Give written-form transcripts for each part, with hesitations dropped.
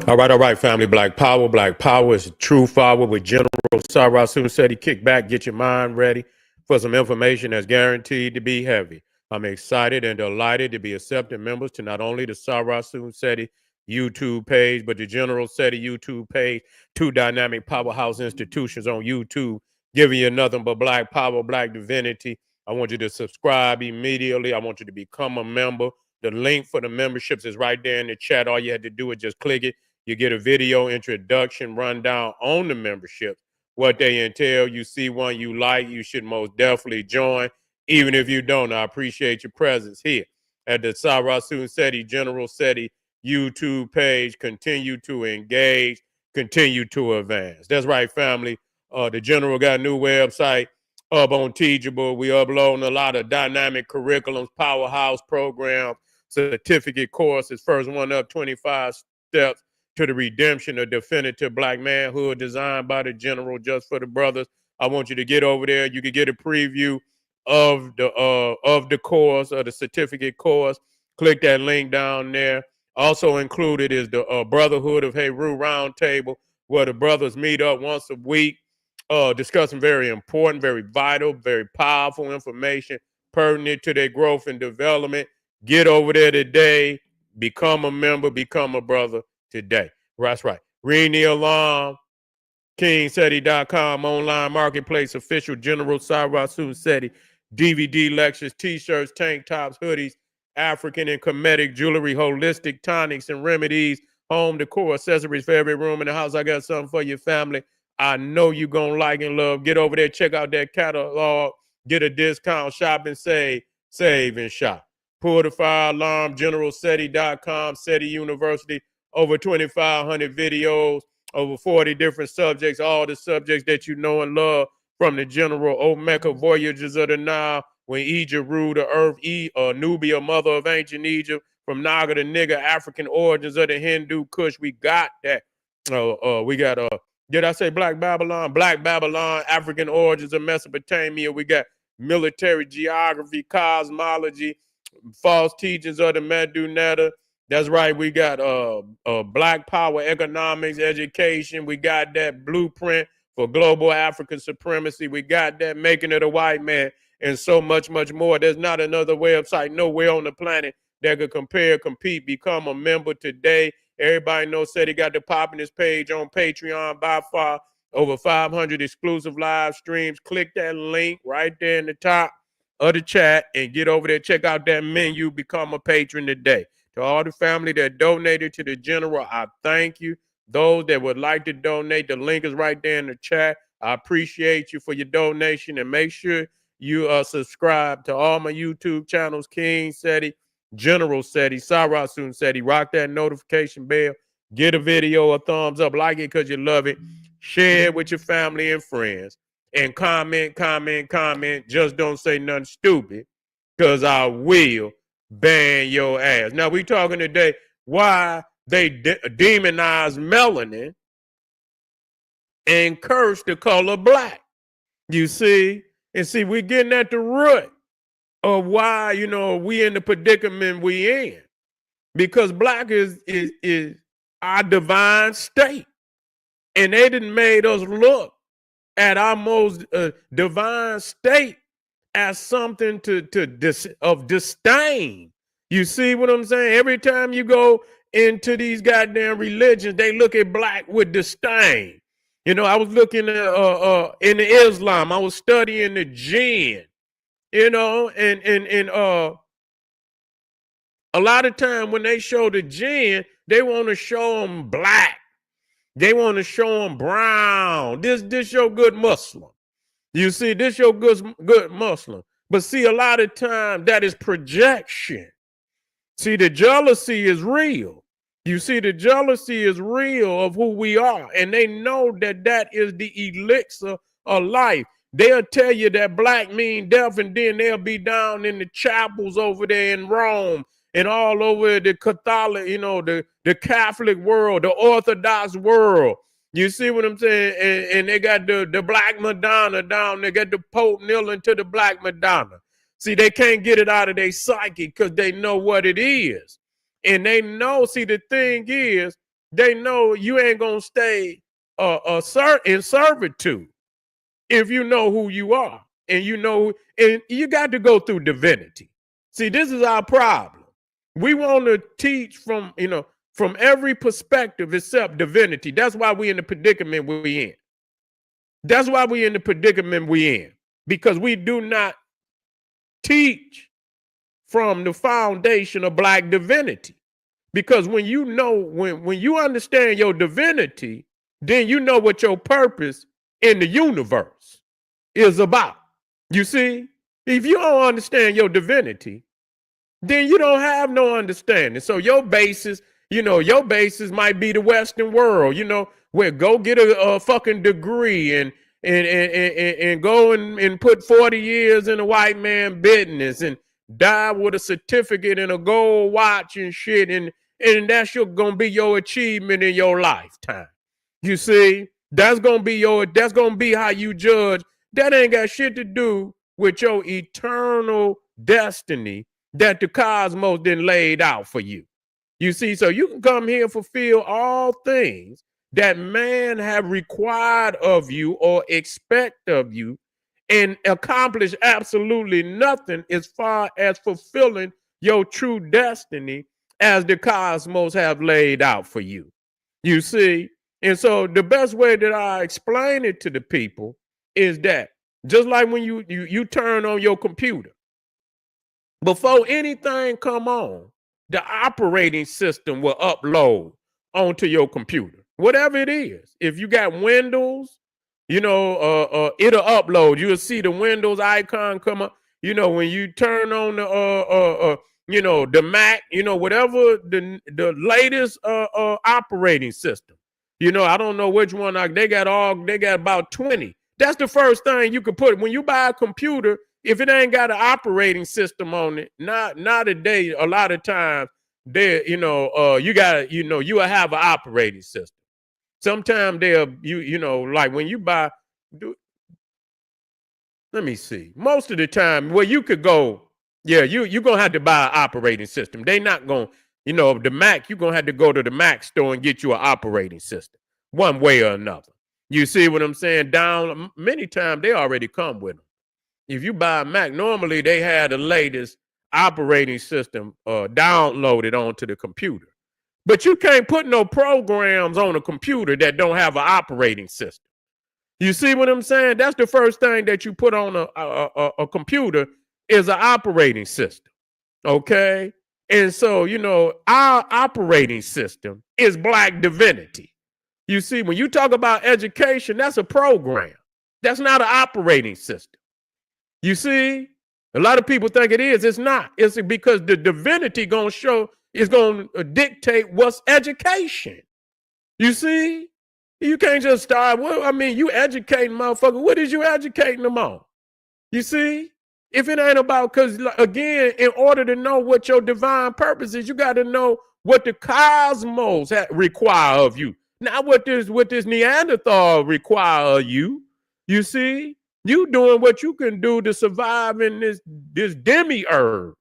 All right, family. Black Power. Black Power is true power with General Sarah Soon said he kick back, get your mind ready for some information that's guaranteed to be heavy. I'm excited and delighted to be accepting members to not only the Sarah Soon Seti YouTube page, but the General Seti YouTube page, two dynamic powerhouse institutions on YouTube, giving you nothing but black power, black divinity. I want you to subscribe immediately. I want you to become a member. The link for the memberships is right there in the chat. All you had to do is just click it. You get a video introduction rundown on the membership, what they entail. You see one you like, you should most definitely join. Even if you don't, I appreciate your presence here at the Sarah Soon Seti General Seti YouTube page. Continue to engage, continue to advance. That's right, family. The General got a new website up on Teachable. We uploading a lot of dynamic curriculums, powerhouse programs, certificate courses. First one up, 25 steps to the redemption of definitive black manhood, designed by the General just for the brothers. I want you to get over there. You can get a preview of the course, or the certificate course. Click that link down there. Also included is the Brotherhood of Heru Roundtable, where the brothers meet up once a week, discussing very important, very vital, very powerful information pertinent to their growth and development. Get over there today. Become a member, become a brother today. That's right. Ring the alarm. KingSeti.com, online marketplace, official General Sarah Soon Seti, DVD lectures, t-shirts, tank tops, hoodies, African and Kemetic jewelry, holistic tonics and remedies, home decor, accessories for every room in the house. I got something for your family. I know you're going to like and love. Get over there, check out that catalog, get a discount, shop and save and shop. Pull the fire alarm, GeneralSeti.com, Seti University, over 2,500 videos, over 40 different subjects, all the subjects that you know and love, from the General Omega Voyages of the Nile, when Egypt ruled the earth, Nubia, mother of ancient Egypt, from Naga to Nigger, African origins of the Hindu Kush. We got that. We got, did I say Black Babylon? Black Babylon, African origins of Mesopotamia. We got military geography, cosmology, false teachings of the Medunetta. That's right. We got Black Power, economics, education. We got that blueprint for global African supremacy. We got that making it a white man, and so much, much more. There's not another website nowhere on the planet that could compare, compete. Become a member today. Everybody knows Seti got the poppiness page on Patreon by far. Over 500 exclusive live streams. Click that link right there in the top of the chat and get over there. Check out that menu. Become a patron today. To all the family that donated to the General, I thank you. Those that would like to donate, the link is right there in the chat. I appreciate you for your donation, and make sure you subscribe to all my YouTube channels, King Seti, General Seti, Sarah Soon Seti. Rock that notification bell. Get a video a thumbs up. Like it because you love it. Share it with your family and friends. And comment. Just don't say nothing stupid, because I will ban your ass. Now, we talking today why they demonize melanin and curse the color black. You see? And see, we're getting at the root of why, we in the predicament we in. Because black is our divine state. And they didn't made us look at our most divine state as something of disdain. You see what I'm saying? Every time you go into these goddamn religions, they look at black with disdain. I was looking at in the Islam, I was studying the jinn, and a lot of time when they show the jinn, they want to show them black. They want to show them brown. This your good Muslim. You see, this your good Muslim. But see, a lot of time that is projection. See, the jealousy is real. You see, the jealousy is real of who we are. And they know that is the elixir of life. They'll tell you that black mean death, and then they'll be down in the chapels over there in Rome and all over the Catholic, the Catholic world, the Orthodox world. You see what I'm saying? And they got the Black Madonna down. They got the Pope kneeling to the Black Madonna. See, they can't get it out of their psyche because they know what it is. And they know, see, the thing is, they know you ain't going to stay in servitude if you know who you are. And and you got to go through divinity. See, this is our problem. We want to teach from every perspective except divinity. That's why we in the predicament we in. That's why we in the predicament we in. Because we do not teach from the foundation of Black divinity. Because when you know, when you understand your divinity, then you know what your purpose in the universe is about. You see, if you don't understand your divinity, then you don't have no understanding. So your basis might be the Western world, where go get a fucking degree and go and put 40 years in a white man business and die with a certificate and a gold watch and shit. And that's gonna be your achievement in your lifetime. You see, that's gonna be how you judge. That ain't got shit to do with your eternal destiny that the cosmos then laid out for you. You see, so you can come here and fulfill all things that man have required of you or expect of you and accomplish absolutely nothing as far as fulfilling your true destiny as the cosmos have laid out for you. You see? And so the best way that I explain it to the people is that just like when you turn on your computer, before anything come on, the operating system will upload onto your computer, whatever it is. If you got Windows, it'll upload. You'll see the Windows icon come up. When you turn on the Mac, whatever the latest operating system. I don't know which one. They got about 20. That's the first thing you can put. When you buy a computer, if it ain't got an operating system on it, not today, a lot of times you will have an operating system. Sometimes like when you buy, let me see. Most of the time, well, you could go, you're gonna have to buy an operating system. They not gonna, the Mac, you're gonna have to go to the Mac store and get you an operating system, one way or another. You see what I'm saying? Down many times they already come with them. If you buy a Mac, normally they have the latest operating system downloaded onto the computer. But you can't put no programs on a computer that don't have an operating system. You see what I'm saying? That's the first thing that you put on a computer is an operating system. Okay? And so, our operating system is Black divinity. You see, when you talk about education, that's a program. That's not an operating system. You see, a lot of people think it is. It's not. It's because the divinity is going to dictate what's education. You see, you can't just start. Well, I mean, you educating motherfucker. What is you educating them on? You see, if it ain't about, because again, in order to know what your divine purpose is, you got to know what the cosmos require of you. Not what this Neanderthal require of you. You see, you doing what you can do to survive in this demiurge.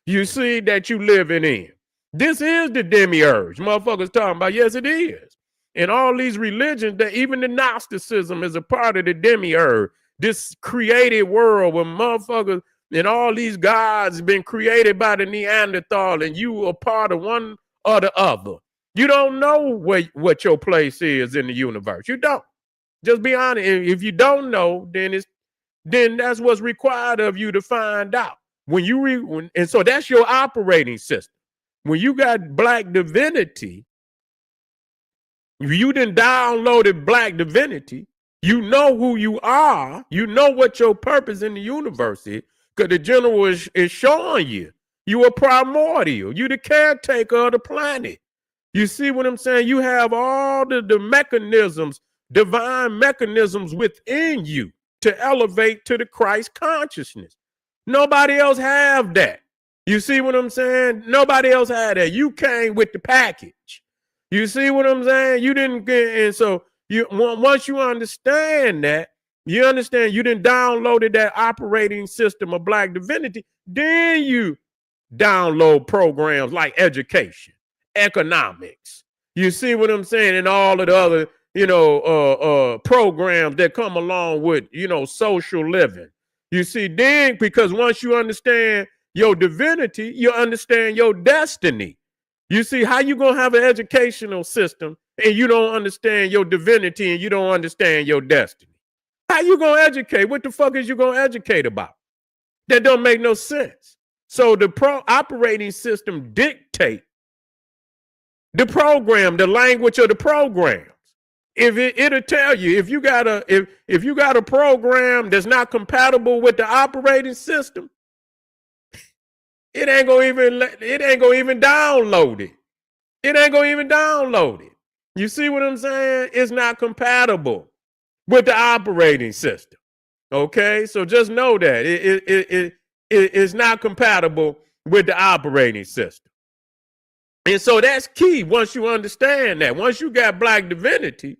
You see that you living in. This is the demiurge. Motherfuckers talking about, yes, it is. And all these religions, that even the Gnosticism is a part of the demiurge. This created world where motherfuckers and all these gods been created by the Neanderthal, and you are part of one or the other. You don't know what your place is in the universe. You don't. Just be honest. If you don't know, then that's what's required of you to find out. And so that's your operating system. When you got Black divinity, you done downloaded Black divinity. You know who you are. You know what your purpose in the universe is, because the general is showing you. You are primordial. You the caretaker of the planet. You see what I'm saying? You have all the mechanisms, divine mechanisms within you to elevate to the Christ consciousness. Nobody else have that. You see what I'm saying? Nobody else had that. You came with the package. You see what I'm saying? You didn't get, and so once you understand that, you understand you didn't downloaded that operating system of Black divinity, then you download programs like education, economics. You see what I'm saying? And all of the other, programs that come along with, social living. You see, then, because once you understand your divinity, you understand your destiny. You see, how you going to have an educational system and you don't understand your divinity and you don't understand your destiny? How you going to educate? What the fuck is you going to educate about? That don't make no sense. So the operating system dictate the program, the language of the programs. If it'll tell you if you got a program that's not compatible with the operating system, it ain't gonna even download it. It ain't gonna even download it. You see what I'm saying? It's not compatible with the operating system. Okay, so just know that it's not compatible with the operating system. And so that's key. Once you understand that, once you got black divinity,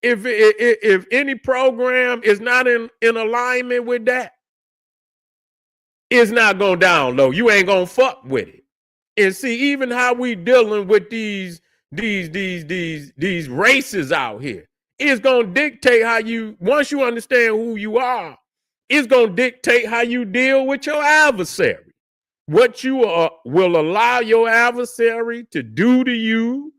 if any program is not in alignment with that, it's not gonna download. You ain't gonna fuck with it. And see, even how we dealing with these races out here, it's gonna dictate how you. Once you understand who you are, it's gonna dictate how you deal with your adversary. What you will allow your adversary to do to you,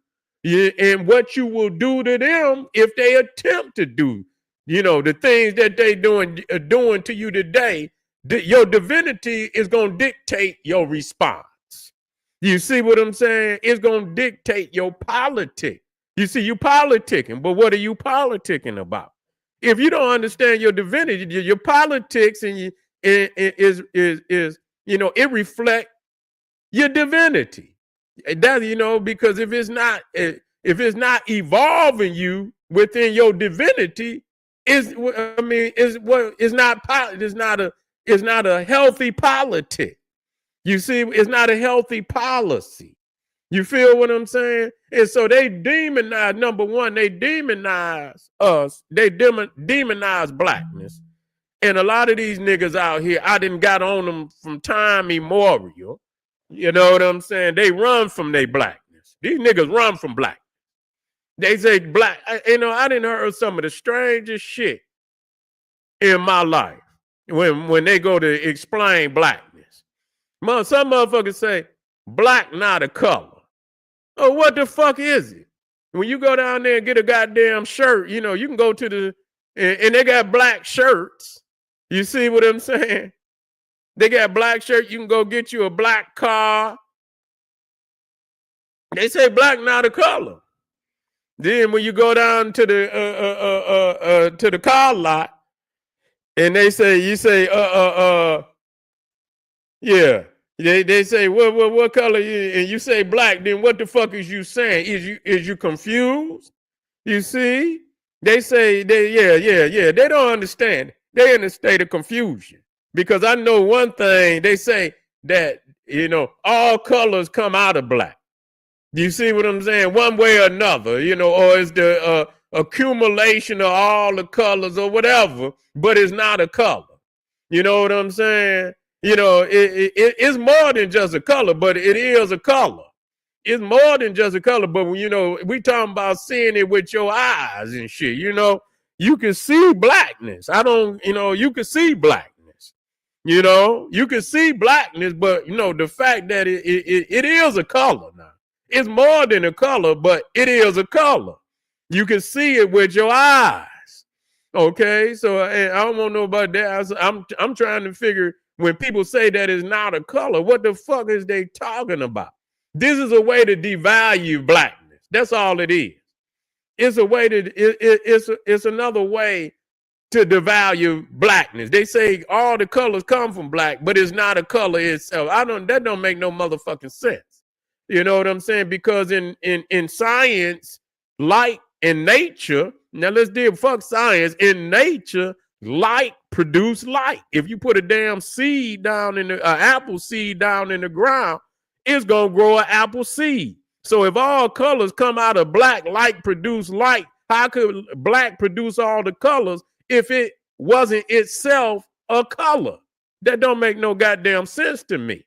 and what you will do to them if they attempt to do, the things that they doing to you today. Your divinity is going to dictate your response. You see what I'm saying? It's going to dictate your politics. You see, you politicking, but what are you politicking about? If you don't understand your divinity, your politics and it reflects your divinity. That, because if it's not evolving you within your divinity, it's not a healthy politic. You see, it's not a healthy policy. You feel what I'm saying? And so they demonize, number one, they demonize us. They demonize blackness. And a lot of these niggas out here, I done got on them from time immemorial. You know what I'm saying? They run from their blackness. These niggas run from blackness. They say black. I done heard some of the strangest shit in my life when they go to explain blackness. Some motherfuckers say black not a color. Oh, what the fuck is it? When you go down there and get a goddamn shirt, you can go to and they got black shirts. You see what I'm saying? They got black shirt. You can go get you a black car. They say black not a color. Then when you go down to the car lot, and they say, yeah. They say, what color? And you say black. Then what the fuck is you saying? Is you confused? You see? They say yeah. They don't understand. They're in a state of confusion. Because I know one thing, they say that, all colors come out of black. You see what I'm saying? One way or another, or it's the accumulation of all the colors or whatever, but it's not a color. You know what I'm saying? It's more than just a color, but it is a color. It's more than just a color, but we talking about seeing it with your eyes and shit. You can see blackness. You can see blackness. You can see blackness, but the fact that it is a color now. It's more than a color, but it is a color. You can see it with your eyes. Okay, so I don't want to know about that. I'm trying to figure, when people say that it's not a color, what the fuck is they talking about? This is a way to devalue blackness. That's all it is. It's a way it's another way to devalue blackness. They say all the colors come from black, but it's not a color itself. That don't make no motherfucking sense. You know what I'm saying? Because in science, light in nature, now let's deal, fuck science. In nature, light produce light. If you put a damn seed down apple seed down in the ground, it's gonna grow an apple seed. So if all colors come out of black, light produce light, how could black produce all the colors if it wasn't itself a color? That don't make no goddamn sense to me.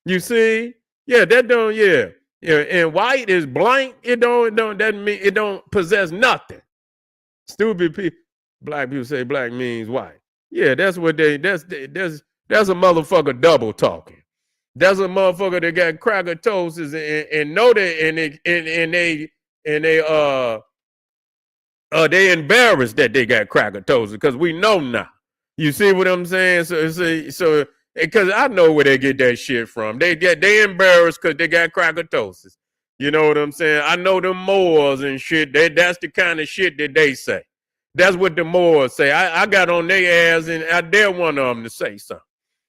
You see? Yeah, that don't, yeah. Yeah, and white is blank. Doesn't mean it don't possess nothing. Stupid people. Black people say black means white. Yeah, that's what that's a motherfucker double talking. That's a motherfucker that got cracker toasts and know that and they embarrassed that they got cracker toasts because we know now. You see what I'm saying? So because I know where they get that shit from. They embarrassed because they got cracker toasts. You know what I'm saying? I know them Moors and shit. That's the kind of shit that they say. That's what the Moors say. I got on their ass and I dare one of them to say something.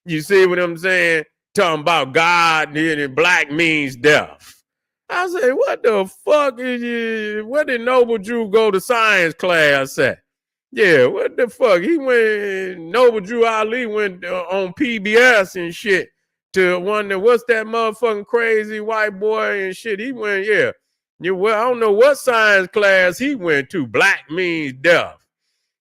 You see what I'm saying? Talking about God and black means death. I say, what the fuck is you? Where did Noble Drew go to science class at? Yeah, what the fuck? He went, Noble Drew Ali went on PBS and shit to wonder what's that motherfucking crazy white boy and shit. He went, yeah. Well, I don't know what science class he went to. Black means death.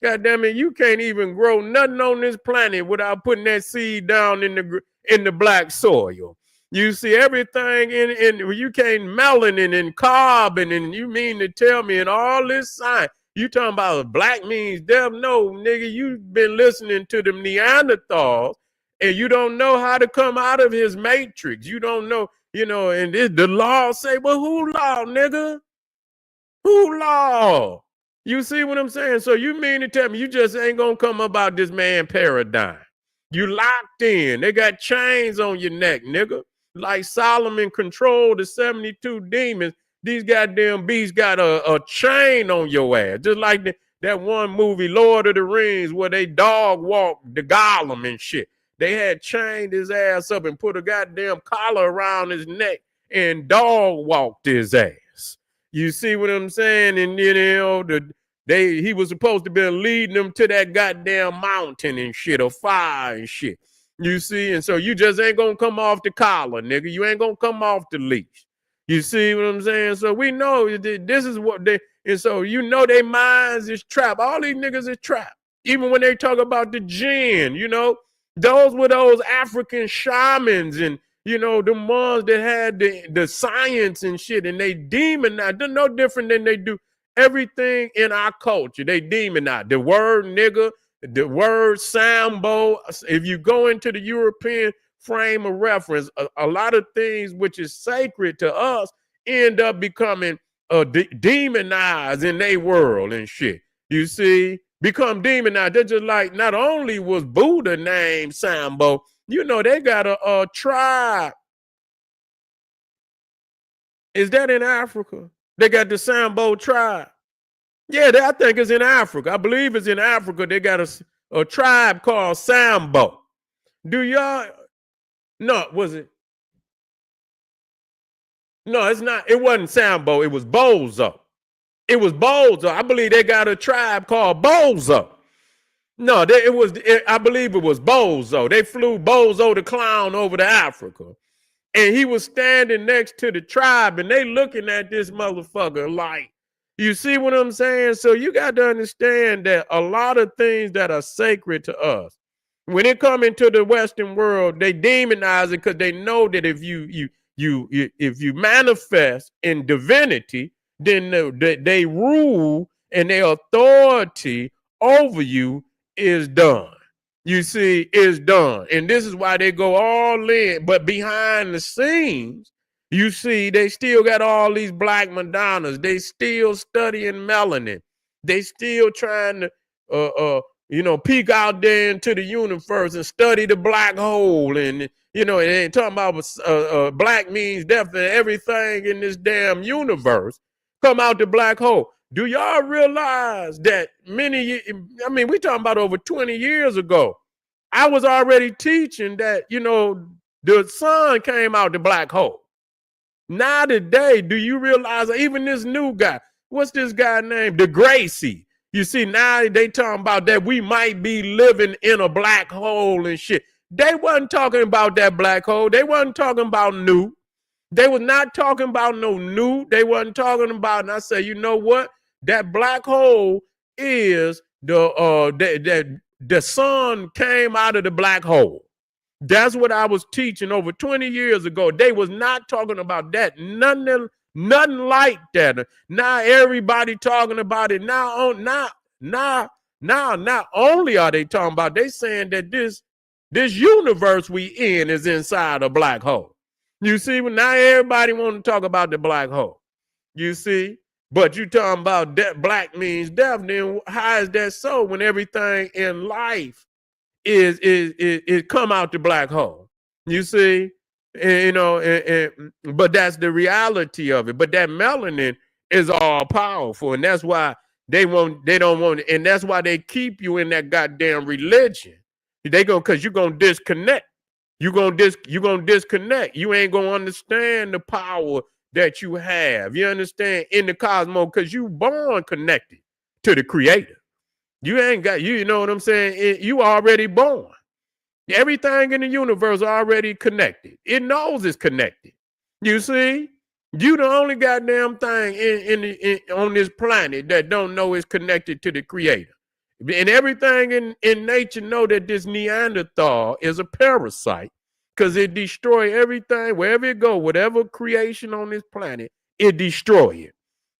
God damn it, you can't even grow nothing on this planet without putting that seed down in the black soil. You see everything in you can't melanin and carbon, and you mean to tell me in all this science, you talking about black means death? No, nigga, you've been listening to them Neanderthals, and you don't know how to come out of his matrix. You don't know, and the law say, well, who law, nigga? Who law? You see what I'm saying? So you mean to tell me you just ain't gonna come about this man paradigm? You locked in. They got chains on your neck, nigga. Like Solomon controlled the 72 demons. These goddamn beasts got a chain on your ass. Just like that one movie, Lord of the Rings, where they dog walked the Gollum and shit. They had chained his ass up and put a goddamn collar around his neck and dog walked his ass. You see what I'm saying? And he was supposed to be leading them to that goddamn mountain and shit, or fire and shit. You see, and so you just ain't gonna come off the collar, nigga. You ain't gonna come off the leash. You see what I'm saying? So we know this is what and so their minds is trapped. All these niggas is trapped. Even when they talk about the jinn, those were those African shamans and the ones that had the science and shit, and they demonize. They're no different than they do everything in our culture. They demonize the word nigga, the word sambo. If you go into the European frame of reference, a lot of things which is sacred to us end up becoming demonized in their world and shit. You see, become demonized. They're just like, not only was Buddha named Sambo, they got a tribe. Is that in Africa? They got the Sambo tribe. Yeah, I think it's in Africa. I believe it's in Africa. They got a tribe called Sambo. Do y'all? No, was it? No, it's not. It wasn't Sambo. It was Bozo. It was Bozo. I believe they got a tribe called Bozo. No, I believe it was Bozo. They flew Bozo the clown over to Africa. And he was standing next to the tribe, and they looking at this motherfucker like, you see what I'm saying? So you got to understand that a lot of things that are sacred to us, when it come into the Western world, they demonize it because they know that if you manifest in divinity, then they rule and their authority over you is done. You see, is done. And this is why they go all in. But behind the scenes, you see, they still got all these black Madonnas. They still studying melanin. They still trying to, peek out there into the universe and study the black hole. And, and talking about black means death and everything in this damn universe come out the black hole. Do y'all realize that we talking about over 20 years ago, I was already teaching that, the sun came out the black hole. Now today, do you realize even this new guy, what's this guy named? DeGracie. You see, now they talking about that we might be living in a black hole and shit. They wasn't talking about that black hole. They wasn't talking about new. They was not talking about no new. They wasn't talking about, and I say, you know what? That black hole is the sun came out of the black hole. That's what I was teaching over 20 years ago. They was not talking about that. Nothing like that. Now everybody talking about it. Not only are they talking about, they saying that this universe we in is inside a black hole. You see, now everybody want to talk about the black hole. You see, but you talking about that black means death. Then how is that so when everything in life is come out the black hole? You see, and, but that's the reality of it. But that melanin is all powerful, and that's why they don't want it, and that's why they keep you in that goddamn religion. Because you're gonna disconnect. You're gonna disconnect. You ain't gonna understand the power that you have. You understand in the cosmos because you born connected to the creator. You ain't got, you know what I'm saying? You already born. Everything in the universe already connected. It knows it's connected. You see? You the only goddamn thing on this planet that don't know it's connected to the creator. And everything in nature know that this Neanderthal is a parasite because it destroy everything, wherever it go, whatever creation on this planet, it destroy it.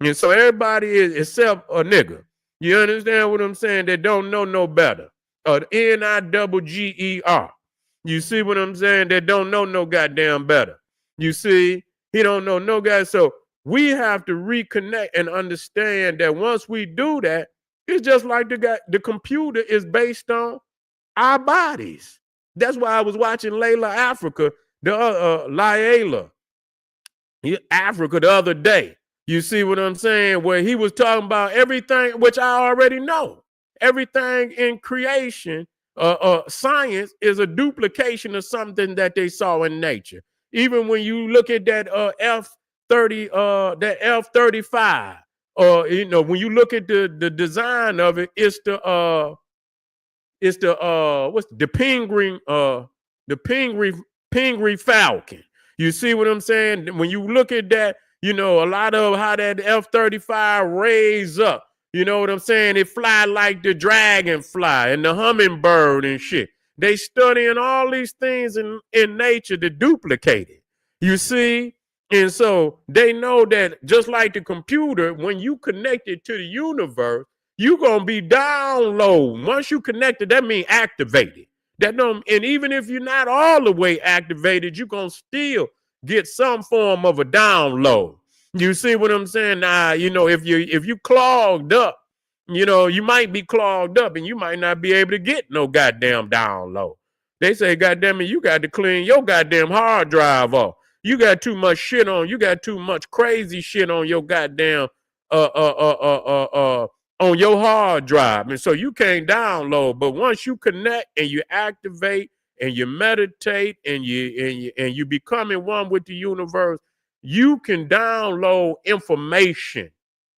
And so everybody is, except a nigga. You understand what I'm saying? That don't know no better. Nigger. You see what I'm saying? That don't know no goddamn better. You see? He don't know no guy. So we have to reconnect and understand that once we do that, it's just like the computer is based on our bodies. That's why I was watching Layla Africa, Layla Africa the other day. You see what I'm saying? Where he was talking about everything, which I already know. Everything in creation, science is a duplication of something that they saw in nature. Even when you look at that F-30, that F-35, when you look at the design of it, it's the penguin falcon. You see what I'm saying? When you look at that, a lot of how that F-35 raised up. You know what I'm saying? It fly like the dragonfly and the hummingbird and shit. They studying all these things in nature to duplicate it. You see? And so they know that just like the computer, when you connect it to the universe, you're going to be download. Once you connect it, that means activated. And even if you're not all the way activated, you're going to still get some form of a download. You see what I'm saying? Now, if you clogged up, you might be clogged up and you might not be able to get no goddamn download. They say, goddamn it, you got to clean your goddamn hard drive off. You got too much shit on. You got too much crazy shit on your goddamn on your hard drive, and so you can't download. But once you connect and you activate and you meditate and you becoming one with the universe, you can download information.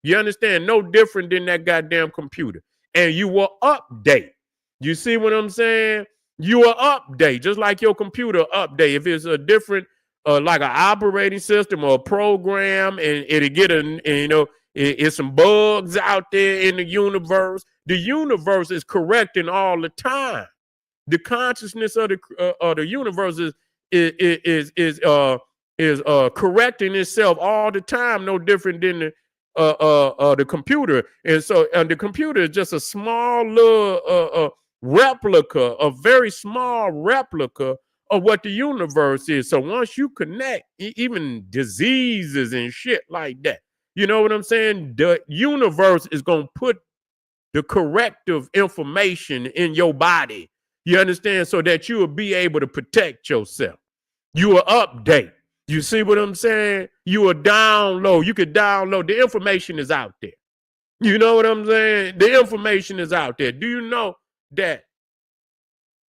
You understand? No different than that goddamn computer, and you will update. You see what I'm saying? You will update just like your computer update. If it's a different, like an operating system or a program, and it'll get it's some bugs out there in the universe. The universe is correcting all the time. The consciousness of the universe is correcting itself all the time. No different than the computer. And so, the computer is just a small little replica, a very small replica of what the universe is. So once you connect, even diseases and shit like that. You know what I'm saying? The universe is going to put the corrective information in your body. You understand? So that you will be able to protect yourself. You will update. You see what I'm saying? You will download. You could download. The information is out there. You know what I'm saying? The information is out there. Do you know that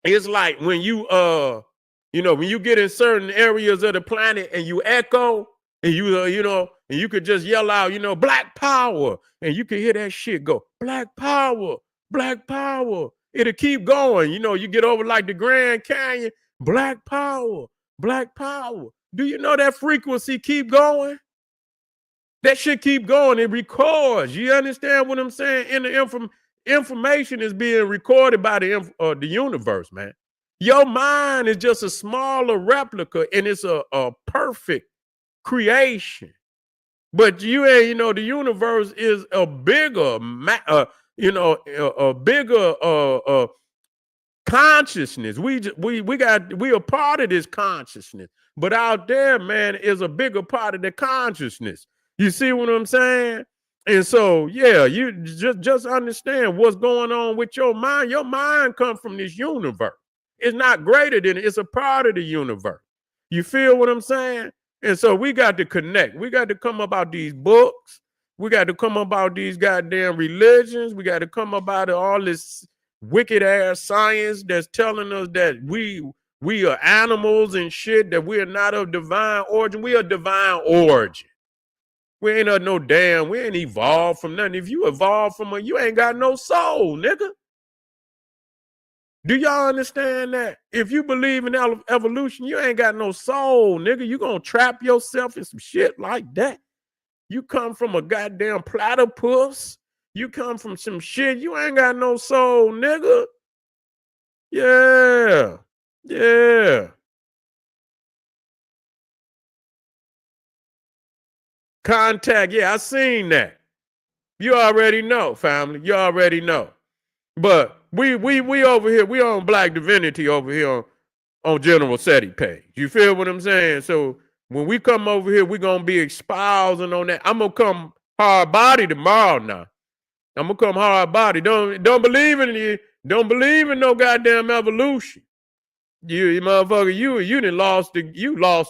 it's like when you, when you get in certain areas of the planet and you echo, and and you could just yell out, black power. And you can hear that shit go, black power, black power. It'll keep going. You get over like the Grand Canyon, black power, black power. Do you know that frequency keep going? That shit keep going. It records. You understand what I'm saying? And the information is being recorded by the universe, man. Your mind is just a smaller replica, and it's a perfect creation. But you ain't, the universe is a bigger, a bigger consciousness. We a part of this consciousness, but out there, man, is a bigger part of the consciousness. You see what I'm saying? And so, yeah, you just understand what's going on with your mind. Your mind comes from this universe. It's not greater than it. It's a part of the universe. You feel what I'm saying? And so we got to connect. We got to come about these books. We got to come about these goddamn religions. We got to come about all this wicked ass science that's telling us that we are animals and shit, that we are not of divine origin. We are divine origin. We ain't we ain't evolved from nothing. If you evolved from you ain't got no soul, nigga. Do y'all understand that? If you believe in evolution, you ain't got no soul, nigga. You gonna trap yourself in some shit like that. You come from a goddamn platypus. You come from some shit. You ain't got no soul, nigga. Yeah. Yeah. Contact. Yeah, I seen that. You already know, family. You already know. But we over here, we on Black Divinity over here on General SETI page. You feel what I'm saying? So when we come over here, we're gonna be espousing on that. I'm gonna come hard body tomorrow now. I'm gonna come hard body. Don't believe in you. Don't believe in no goddamn evolution. You motherfucker, you done lost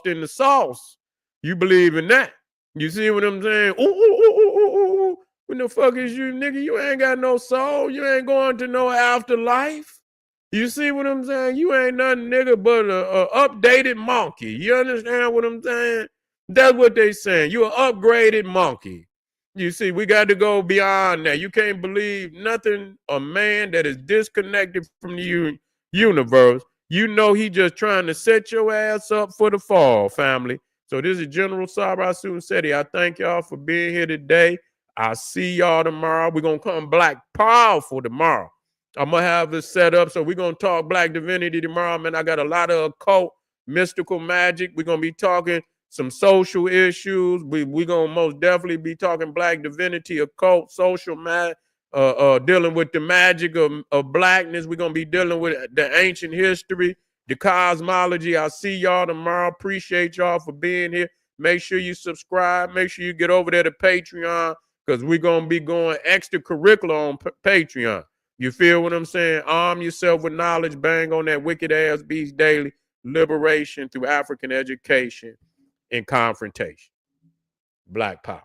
in the sauce. You believe in that. You see what I'm saying? Ooh, ooh, ooh, ooh, ooh, ooh. When the fuck is you, nigga? You ain't got no soul. You ain't going to no afterlife. You see what I'm saying? You ain't nothing, nigga, but a updated monkey. You understand what I'm saying? That's what they saying. You an upgraded monkey. You see, we got to go beyond that. You can't believe nothing. A man that is disconnected from the universe, you know he just trying to set your ass up for the fall, family. So this is General Sarasu Seti. I thank y'all for being here today. I'll see y'all tomorrow. We're going to come black powerful tomorrow. I'm going to have this set up. So we're going to talk Black Divinity tomorrow, man. I got a lot of occult, mystical magic. We're going to be talking some social issues. We're going to most definitely be talking Black Divinity, occult, social, dealing with the magic of blackness. We're going to be dealing with the ancient history, the cosmology. I'll see y'all tomorrow. Appreciate y'all for being here. Make sure you subscribe. Make sure you get over there to Patreon, because we're going to be going extracurricular on Patreon. You feel what I'm saying? Arm yourself with knowledge. Bang on that wicked ass beast daily. Liberation through African education and confrontation. Black power.